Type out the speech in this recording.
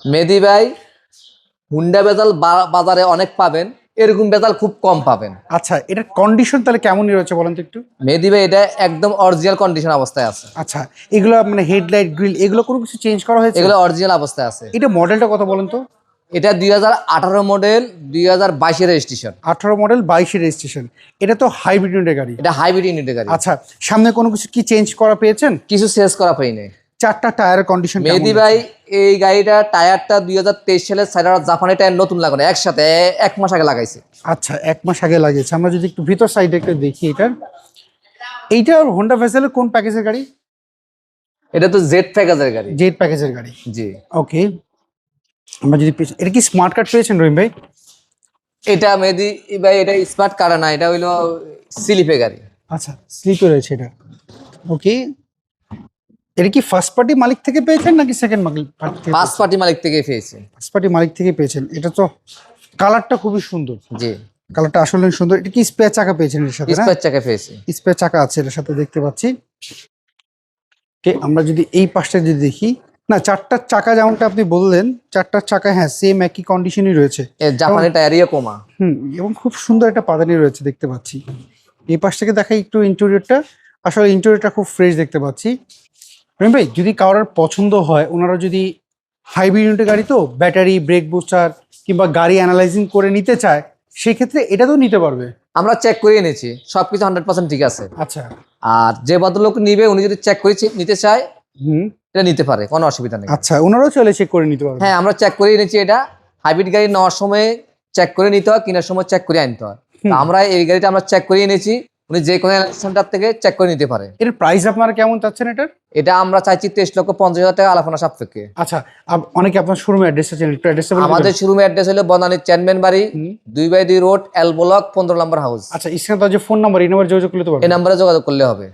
মেহেদী ভাই, হুন্ডা বেজাল বাজারে অনেক পাবেন, এরকম বেজাল খুব কম পাবেন। আচ্ছা, এটার কন্ডিশন তাহলে কেমন রয়েছে বলেন তো একটু। মেহেদী ভাই এটা একদম অরিজিনাল কন্ডিশন অবস্থায় আছে। আচ্ছা, এগুলো মানে হেডলাইট গ্রিল এগুলো কোনো কিছু চেঞ্জ করা হয়েছে? এগুলো অরিজিনাল অবস্থায় আছে। এটা মডেলটা কত বলেন তো? এটা 2018 মডেল, 2022 রেজিস্ট্রেশন। 18 model 22 registration. এটা তো হাইব্রিড ইউনিটের গাড়ি। এটা হাইব্রিড ইউনিটের গাড়ি। আচ্ছা, সামনে কোনো কিছু কি চেঞ্জ করা পেয়েছেন? কিছু চেঞ্জ করা পাইনি। চারটা টায়ারের কন্ডিশন কেমন? মেহেদী ভাই, এই গাড়িটা টায়ারটা 2023 সালের সাইডার জাপানি টায়ার নতুন লাগানো, একসাথে 1 মাস আগে লাগাইছে। আচ্ছা, 1 মাস আগে লাগিয়েছে। আমরা যদি একটু ভিতর সাইডে একটু দেখি এইটা হোন্ডা ভেসেলের কোন প্যাকেজের গাড়ি? এটা তো জেড প্যাকেজের গাড়ি। জেড প্যাকেজের গাড়ি, জি। ওকে। আমরা যদি এটা কি স্মার্ট কার্ড পেয়েছেন রহিম ভাই? এটা মেহেদী ভাই, এটা স্মার্ট কার না, এটা হইলো স্লিপে গাড়ি। আচ্ছা, স্লিপে রয়েছে এটা, ওকে। এটা কি ফার্স্ট পার্টি মালিক থেকে পেয়েছেন নাকি সেকেন্ড পার্টি থেকে? ফার্স্ট পার্টি মালিক থেকে পেয়েছে। ফার্স্ট পার্টি মালিক থেকে পেয়েছেন। এটা তো কালারটা খুবই সুন্দর। জি, কালারটা আসলে সুন্দর। এটা কি স্পেয়ার চাকা পেয়েছেন এর সাথে? না, স্পেয়ার চাকা পেয়েছে। স্পেয়ার চাকা আছে এর সাথে, দেখতে পাচ্ছি। ওকে, আমরা যদি এই পাশটা যদি দেখি, না চারটার চাকা যেমনটা আপনি বললেন, চারটার চাকা হ্যাঁ সেম একই কন্ডিশনই রয়েছে। জাপানি টায়ারিও কমা। এবং খুব সুন্দর একটা পাদানি রয়েছে দেখতে পাচ্ছি। এই পাশ থেকে দেখাই একটু ইন্টেরিয়রটা। আসলে ইন্টেরিয়রটা খুব ফ্রেশ দেখতে পাচ্ছি। রহিম ভাই, যদি কারোর পছন্দ হয়, ওনারা যদি হাইব্রিড ইউনিটের গাড়ি তো ব্যাটারি, ব্রেক বুস্টার কিংবা গাড়ি অ্যানালাইজিং করে নিতে চায়, সেক্ষেত্রে এটা তো নিতে পারবে। আমরা চেক করে এনেছি, সবকিছু 100% ঠিক আছে। আচ্ছা, আর যে ভদ্রলোক নিবে, উনি যদি চেক করে নিতে চায়, হুম, এটা নিতে পারে, কোনো অসুবিধা নেই। আচ্ছা, ওনারাও চলে চেক করে নিতে পারবে। হ্যাঁ, আমরা চেক করে এনেছি। এটা হাইব্রিড গাড়ি নেওয়ার সময় চেক করে নিতে হয়, কেনার সময় চেক করে আনতে হয়। তা আমরা এই গাড়িটা আমরা চেক করে এনেছি, উনি যে কোনো সেন্টার থেকে চেক করে নিতে পারে। এর প্রাইস আপনারা কেমন চাচ্ছেন এটার? এটা আমরা চাইছি 23,50,000 টাকা আলাপনা সাপেক্ষে। আচ্ছা, অনেকে আপনার শোরুমে অ্যাড্রেসটা চেনেন, একটু অ্যাড্রেসটা বলে আমাদের দিবেন? শোরুমের অ্যাড্রেস হলো বনানী চেয়ারম্যান বাড়ি, 2/2 রোড, এল ব্লক, 15 নম্বর হাউস। আচ্ছা, স্ক্রিনে তার যে ফোন নাম্বার, এই নাম্বার যোগাযোগ করলে তো এই পারবেন? নাম্বারে যোগাযোগ করলে হবে।